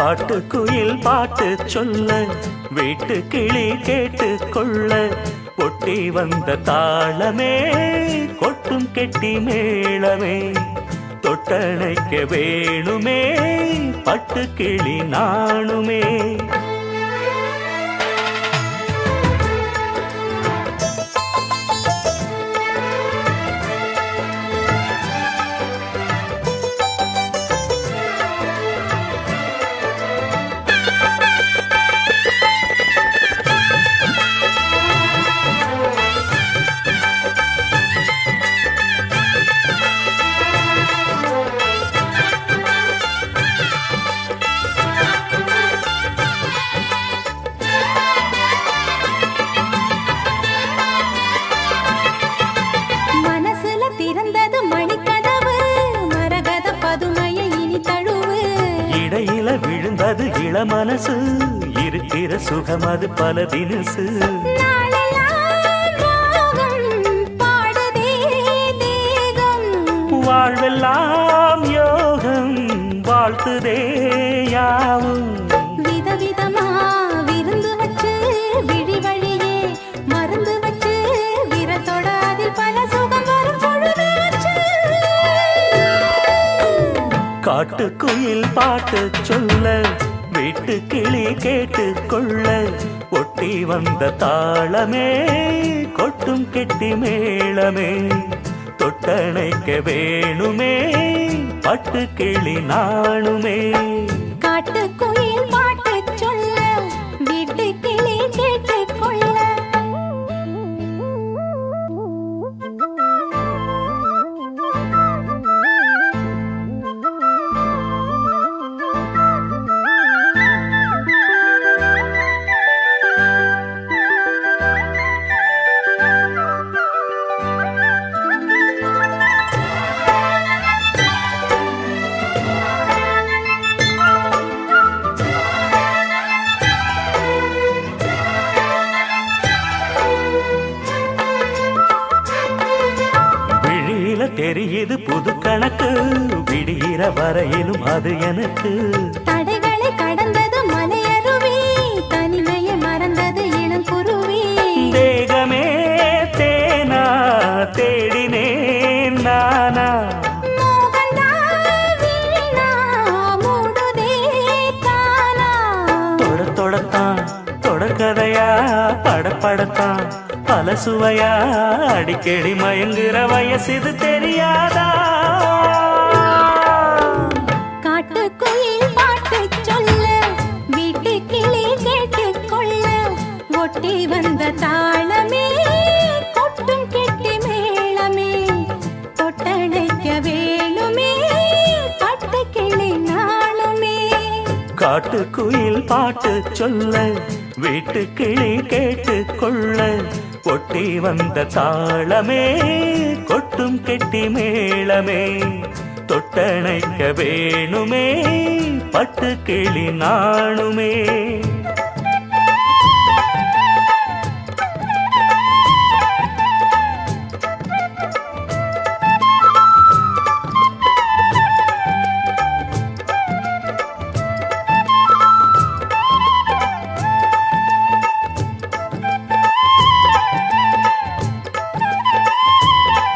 காட்டுக்குயில் பாட்டு சொல்ல வீட்டு கிளி கேட்டு கொள்ள பொட்டி வந்த தாளமே கொட்டும் கெட்டி மேளமே தொட்டணைக்க வேணுமே பட்டு கிளி நாணுமே விழுந்தது இளமனசு இருக்கிற சுகம் அது பல தினசு வாழ்வெல்லாம் யோகம் வாழ்த்துதே யாவும் விதவிதமா விருந்து வச்சு விழி வழியே மருந்து வச்சு விரத்தோட அதில் பல சுகம் வரும் பொழுதாச்சு காட்டுக்குயில் பாட்டு சொல்ல வீட்டு கிளி கேட்டு கொள்ள ஒட்டி வந்த தாளமே கொட்டும் கெட்டி மேளமே தொட்டணைக்க வேணுமே பட்டு கிளி நாணுமே காட்டுக்குயில் பாட்டு சொல்ல வீட்டு கிளி கேட்டு கொள்ள தெரியுது புது கணக்கு விடுகிற வரையிலும் அது எனக்கு தடைகளை கடந்தது மலையருவி தனிமையை மறந்தது இளங்குருவி தேகமே தேனா தேடினேன் நானா தொடத்தான் தொடர்கதையா படப்படத்தான் பல சுவையா அடிக்கடி மயங்குற வயசு தெரியாதா காட்டுக்குயில் பாட்டு சொல்ல வீட்டு கிளி கேட்டு கொள்ள ஒட்டி வந்த தாளமே கொட்டும் கெட்டி மேளமே தொட்டணைக்க வேணுமே பட்டு கிளி நாளுமே காட்டுக்குயில் பாட்டு சொல்ல வீட்டு கிளி கேட்டு கொள்ள ஒட்டி வந்த தாளமே கொட்டும் கெட்டி மேளமே தொட்டணைக்க வேணுமே பட்டு கிளி நாணுமே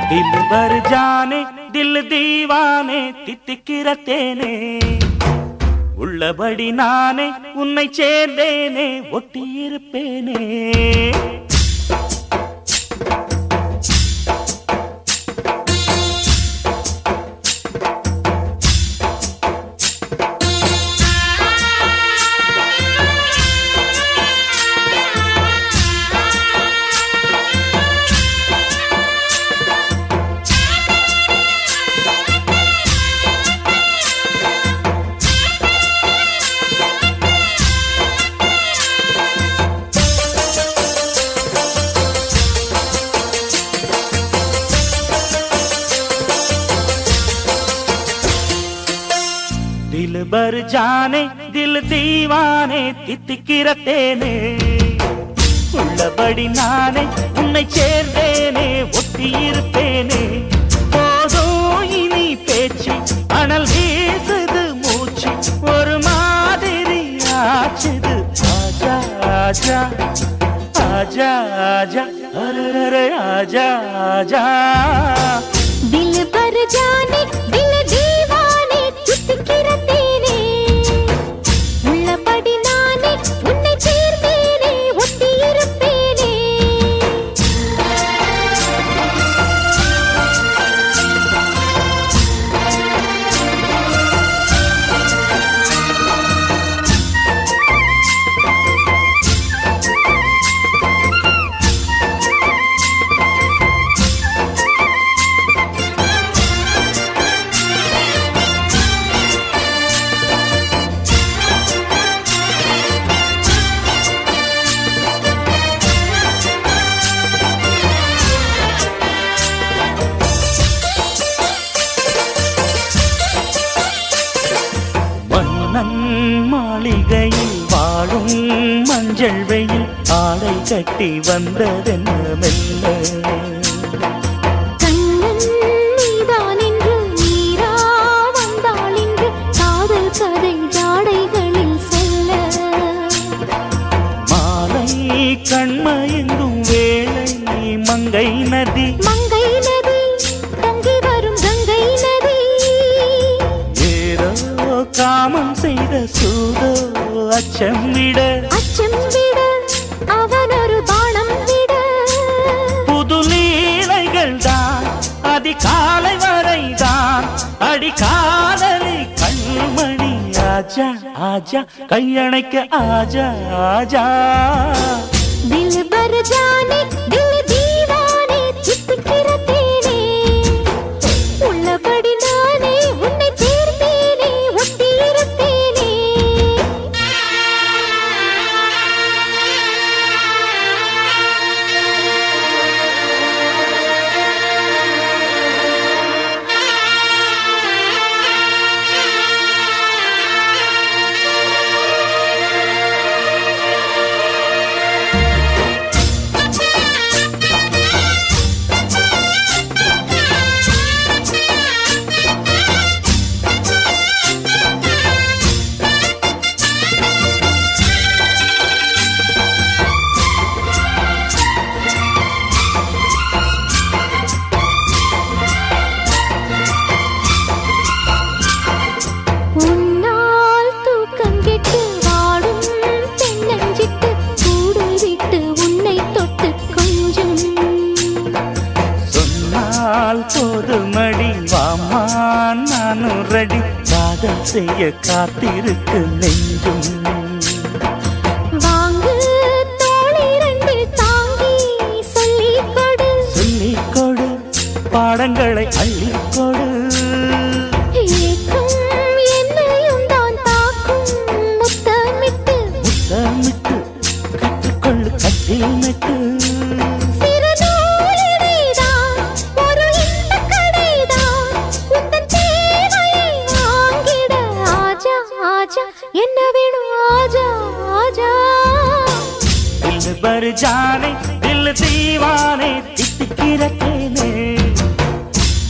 दिल भर जाने दिल दीवाने தித்திக்கிற தேனே உள்ளபடி நானே உன்னை சேர்ந்தேனே ஒட்டியிருப்பேனே दिल भर जाने दिल दीवाने தித்திக்கிற தேனே உள்ளபடி நானே உன்னை சேர்ந்தேனே ஒட்டியிருப்பேனே போதும் இனி பேச்சு அனல் வீசுது மூச்சு ஒரு மாதிரி आजा आजा आजा अरे आजा आजा दिल पर जाने दिल दीवाने चित्किरतेने உள்ளபடி நானே உன்னை சேர்ந்தேனே ஒட்டி இருப்பேனே மாளிகையில் வாழும் மஞ்சள் வெயில் ஆடை கட்டி வந்ததென்ன மெல்ல கண்ணன் நீதான் என்று நீரா வந்தாள் என்று காதல் கதை ஜாடைகளில் சொல்ல மாலை கண்மயங்கும் வேளை மங்கை நதி மங்கை நதி தங்கி வரும் கங்கை நதி ஏதோ காமம் செய்த சூதோ அச்சம் விட அவன் ஒரு பானம் விட புது லீலைகள் தான் அதிகாலை வரைதான் அடிக்காதலி கண்மணி ஆஜா ஆஜா கையணைக்க ஆஜா ஆஜா தில் பர் ஜானே தில் தீவானே சித்துக்கிறதேனே உள்ளபடி நானே உன்னை சேர்ந்தேனே ஒட்டி இருப்பேனே உன்னால் தூக்கம் கெட்டு வாடும் தென்னஞ்சிட்டு கூடு விட்டு உன்னை தொட்டு கொஞ்சம் சொன்னால் போதுமடி வாமா நானும் ரெடி காதல் செய்ய காத்திருக்கு நெஞ்சும் வாங்கு தோளிரண்டு தாங்கி சொல்லிக் கொடு சொல்லிக் கொடு பாடங்களை அள்ளிக் கொடு ஏக்கும் என்னையும் தான் தாக்கும் முத்தமிட்டு முத்தமிட்டு கற்றுக்கொள்ளு கட்டில் நட்டு சிறு நூலிடைதான் ஒரு இன்பக் கடைதான் உந்தன் தேவையை வாங்கிட ஆஜா ஆஜா என்ன வேணும் ஆஜா ஆஜா दिल भर जाने दिल दीवाने தித்திக்கிறேனே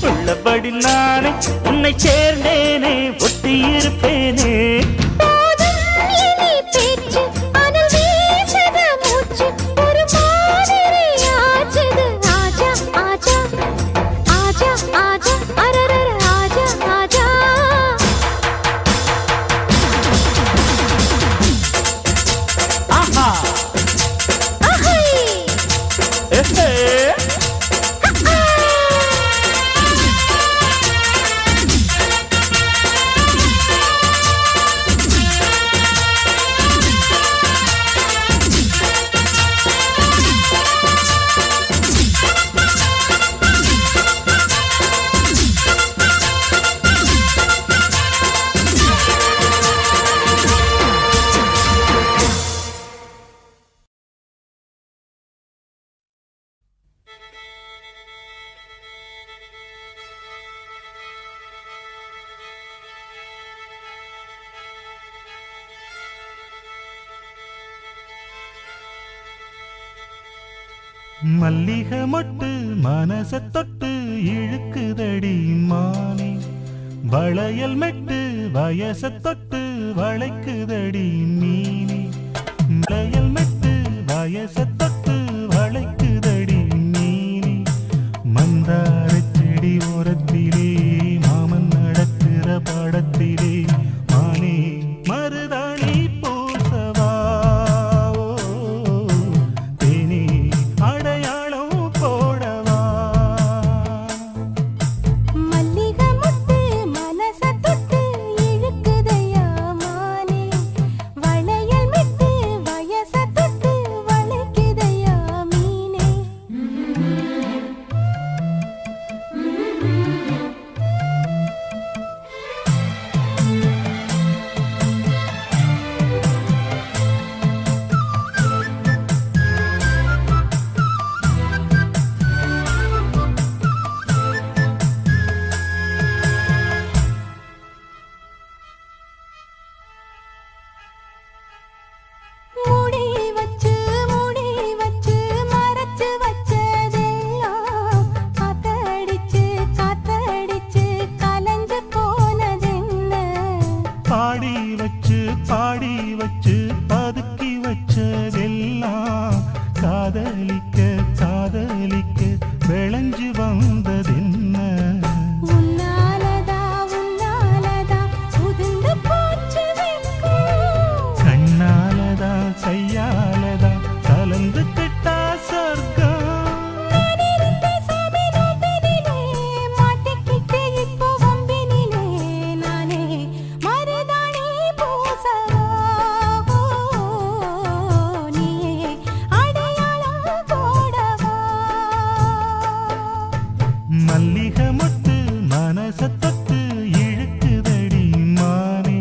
உள்ளபடி நானே உன்னை சேர்ந்தேனே ஒட்டி இருப்பேனே போதும் இனி பேச்சு அனல் வீசுது மூச்சு ஒரு மாதிரி ஆச்சுது ஆஜா ஆஜா ஆஜா ஆஜா அரரர ஆஜா ஆஜா ஆஹா அஹை எஹே மல்லிகை மொட்டு மனச தொட்டு இழுக்குதடி மானே வளையல் மெட்டு வயச தொட்டு வளைக்குதடி மீனே வளையல் மெட்டு பாடி வச்சு பதுக்கி வச்சதெல்லாம் காதலிக்க காதலிக்க விளைஞ்சு வந்ததென்ன உன்னாலதா உன்னாலதா உதிர்ந்து போச்சு வெட்கம் கண்ணாலதா கையாலதா கலந்து கிட்டா சொர்க்கம் நான் இருந்த சாமி நோம்பினிலே மாட்டிக்கிட்டு இப்போ வம்பினிலே நானே மருதாணி பூசவா நீயே அடையாளம் போடவா மல்லிகை மொட்டு மனச தொட்டு இழுக்குதடி மானே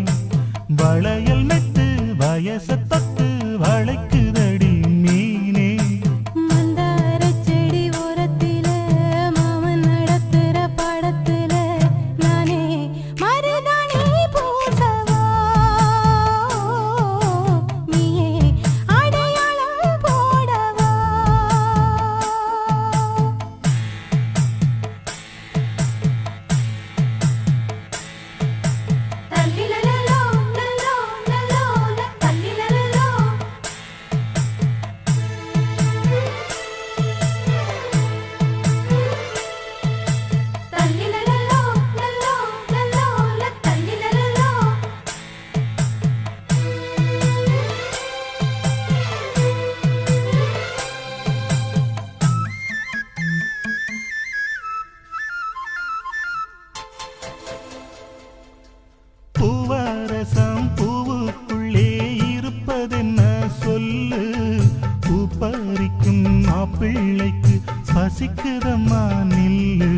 வளையல் மெட்டு வயச தொட்டு வளைக்குதடி மீனே மந்தாரச் செடி ஓரத்தில மாமன் நடத்துற படத்துல நானே மருதாணி பூசவா நீயே அடையாளம் போடவா தல்லிலலலோ லலோ லலோ தல்லிலலலோ தல்லிலலலோ லலோ லலோ தல்லிலலலோ பூவரசம் பூவுக்குள்ளே இருப்பதென்ன சொல்லு பூ பறிக்கும் மாப்பிள்ளைக்கு பசிக்குதம்மா நில்லு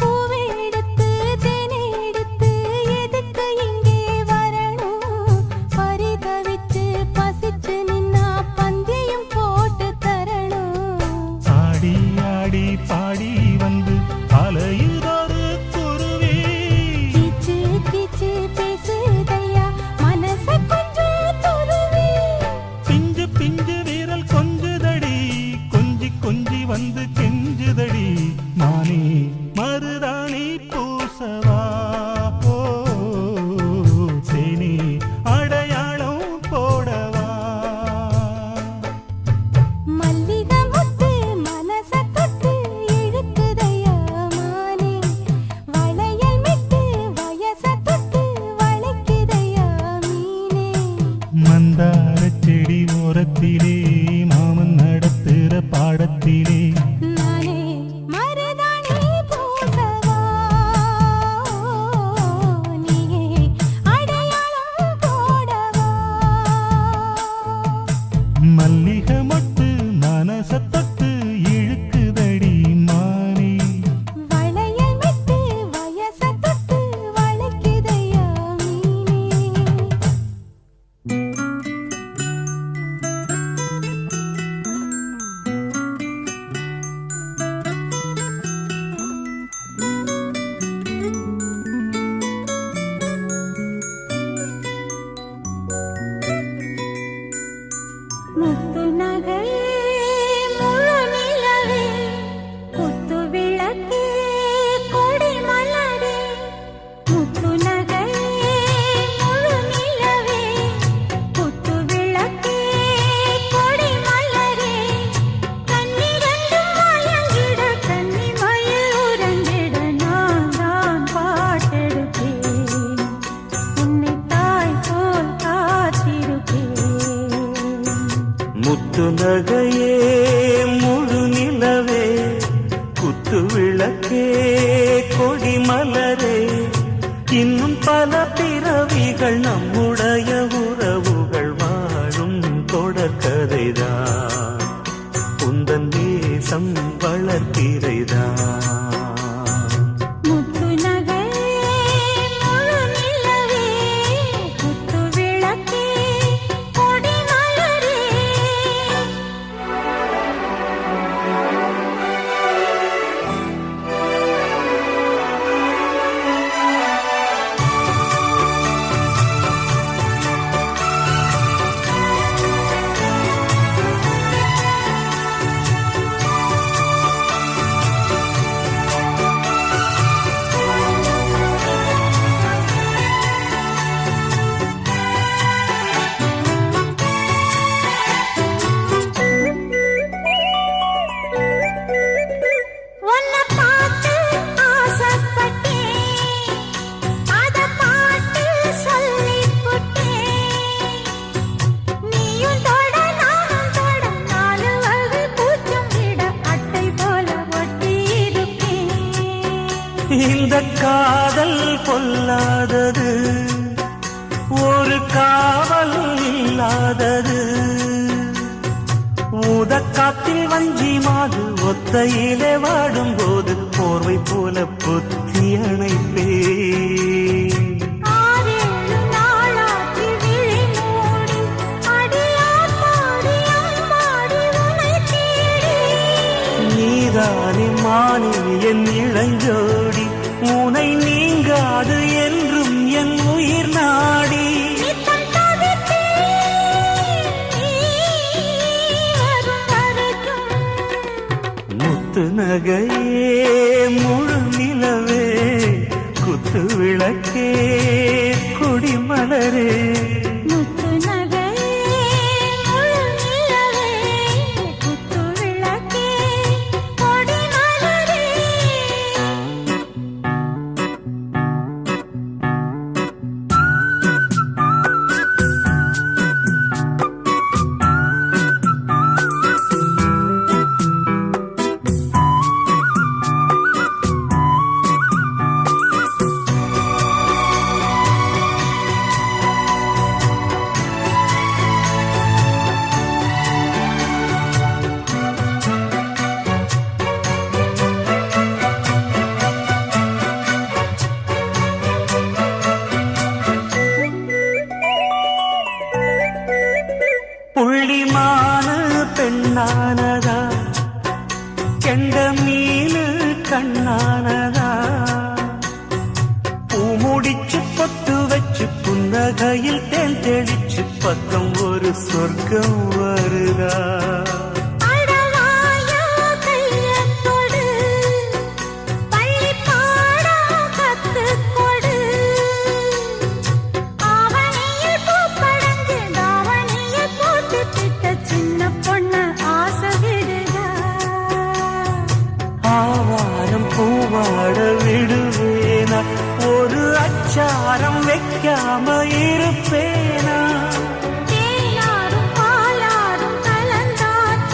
பூவெடுத்து தேனெடுத்து எதுக்கு இங்கே வரணும் பரிதவிச்சு பசிச்சு நின்னா பந்தியும் போட்டு தரணும் ஆடி ஆடி பாடி வந்து அலையுதொரு குருவி கீச்சு கீச்சு பேசுதையா மனச கொஞ்சம் துருவி பிஞ்சு பிஞ்சு வீரல் கொஞ்சுதடி கொஞ்சி கொஞ்சி வந்து கெஞ்சுதடி மானே மருதாணி பூசவா ஓ தேனி அடையாளம் போடவா மல்லிகை முத்து மனச தொட்டு இழுக்குதையா மானே வளையல் மெட்டு வயச தொட்டு வளைக்குதையா மீனே மந்தாரச் செடி ஓரத்திலே மாமன் நடத்துற பாடத்திலே நானே மருதாணி பூசவா நீயே அடையாளம் போடவா மல்லிகை மொட்டு மனச தொட்டு இழுக்குதடி மானே வளையல் மெட்டு வயச தொட்டு வளைக்குதையா மீனே முத்து நகையே முழு நிலவே குத்து விளக்கே கொடி மலரே முத்து நகையே முழு நிலவே குத்து விளக்கே கொடி மலரே கண்ணிரண்டும் மயங்கிட கன்னி மயில் உறங்கிட நான் தான் பாட்டெடுப்பேன் உன்னை தாய் போல் காத்திருப்பேன் முத்து நகையே முழு நிலவே குத்து விளக்கே கொடி மலரே இன்னும் பல பிறவிகள் நம்முடைய உறவுகள் வாழும் தொடர்கதைதான் உந்தன் தேசம் வளர்த்திரைதான் முத்து நகையே முழு நிலவே குத்து விளக்கே கொடி மலரே காவல் இல்லாதது ஊதக்காத்தில் வஞ்சி மாது ஒத்தையிலே வாடும்போது போர்வை போல புத்தி அணைப்பே ஆறேழு நாளாகி விழி மூடி அடியார் பாடி அம்மாடி உனை தேடி நீதானே மானே என் இளஞ்சோடி உனை நீங்காது என்றும் என் உயிர் நாடி நித்தம் தவித்தேன் நீ வரும் வரைக்கும் முத்து நகையே முழு நிலவே குத்து விளக்கே கொடிமலரே முத்து நகையே முழு நிலவே குத்து விளக்கே கொடி மலரே புள்ளிமானு பெண்ணானதா கெண்ட மீனு கண்ணானதா பூமுடிச்சு பொட்டு வச்சு புன்னகையில் தேன் தெளிச்சு பக்கம் ஒரு சொர்க்கம் வருதா அடவாயா கையத் தொடு பள்ளி பாடம் கத்துக் கொடு ஆவணியில் பூப்படைஞ்சு தாவணியில் போட்டு திட்ட சின்ன பொண்ணு ஆசை விடுதா ஆவாரம் பூவாட விடுவேனா ஒரு அச்சாரம் வைக்காம இருப்பேனா தேனாரும் பாலாரும் கலந்தாச்சு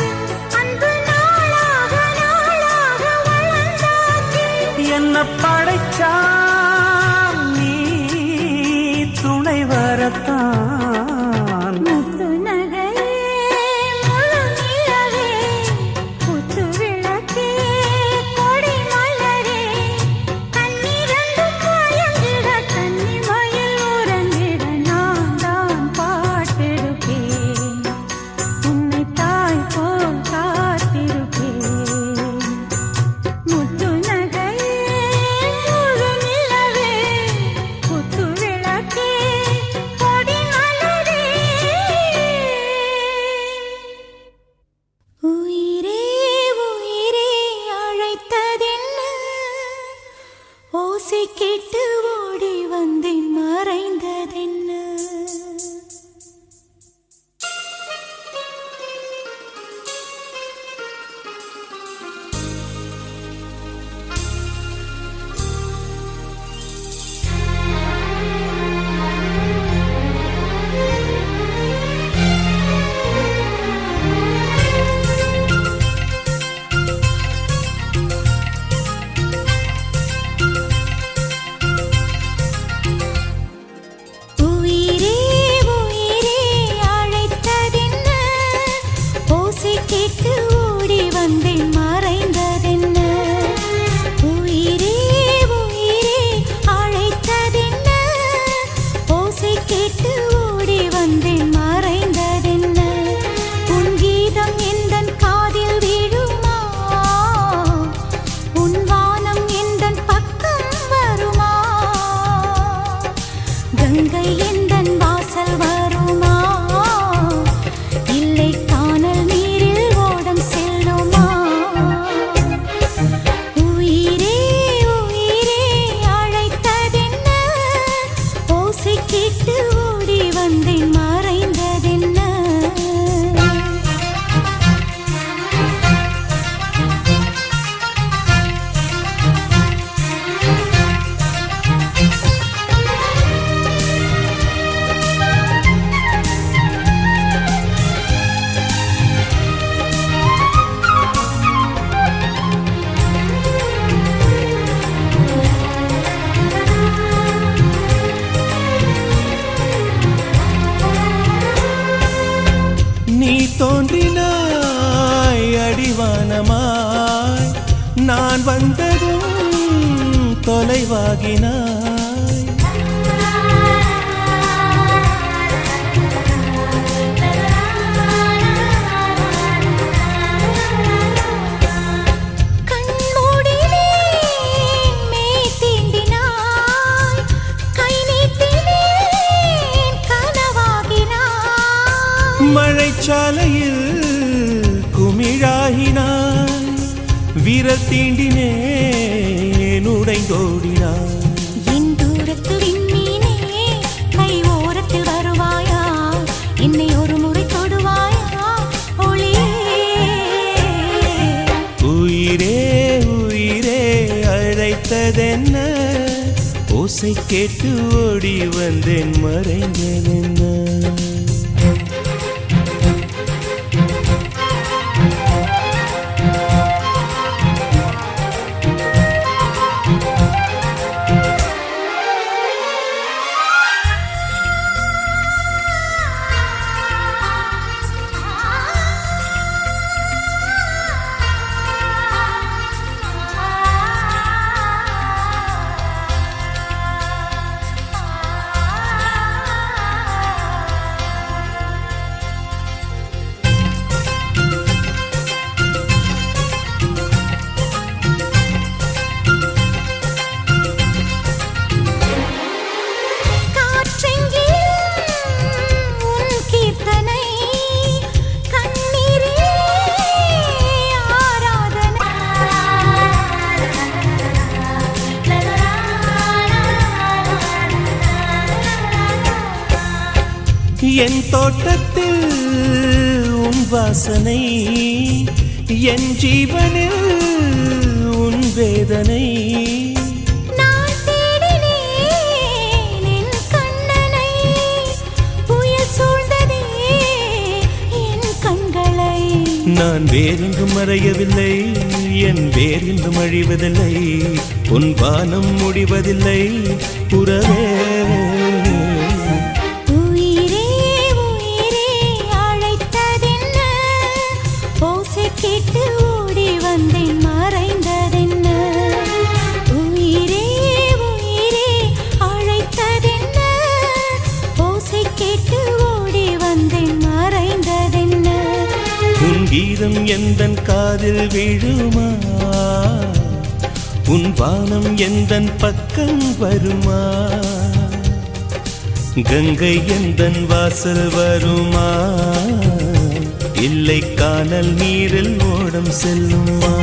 தோன்றினாய் அடிவானமாய் நான் வந்ததும் தொலைவாகினாய் மழைச்சாலையில் குமிழாகினாய் விரல் தீண்டினேன் உடைந்தோடினாய் என் தூரத்து விண்மீனே கை ஓரத்தில் வருவாயா என்னை ஒரு முறை தொடுவாயா ஒளியே உயிரே உயிரே அழைத்ததென்ன ஓசை கேட்டு ஓடி வந்தேன் மறைந்ததென்ன என் தோட்டத்தில் உன் வாசனை என் ஜீவனில் உன் வேதனை நான் தேடினேன் என் கண்ணனை புயல் சூழ்ந்ததே என் கண்களை நான் வேறெங்கும் மறையவில்லை என் வேறெங்கும் அழிவதில்லை உன் வானம் முடிவதில்லை உறவே கேட்டு ஓடி வந்தேன் மறைந்ததென்ன உயிரே உயிரே அழைத்ததென்ன ஓசை கேட்டு ஓடி வந்தேன் மறைந்ததென்ன உன் கீதம் எந்தன் காதில் விழுமா உன் வானம் எந்தன் பக்கம் வருமா கங்கை எந்தன் வாசல் வருமா இல்லை கானல் நீரில் ஓடம் செல்லுமா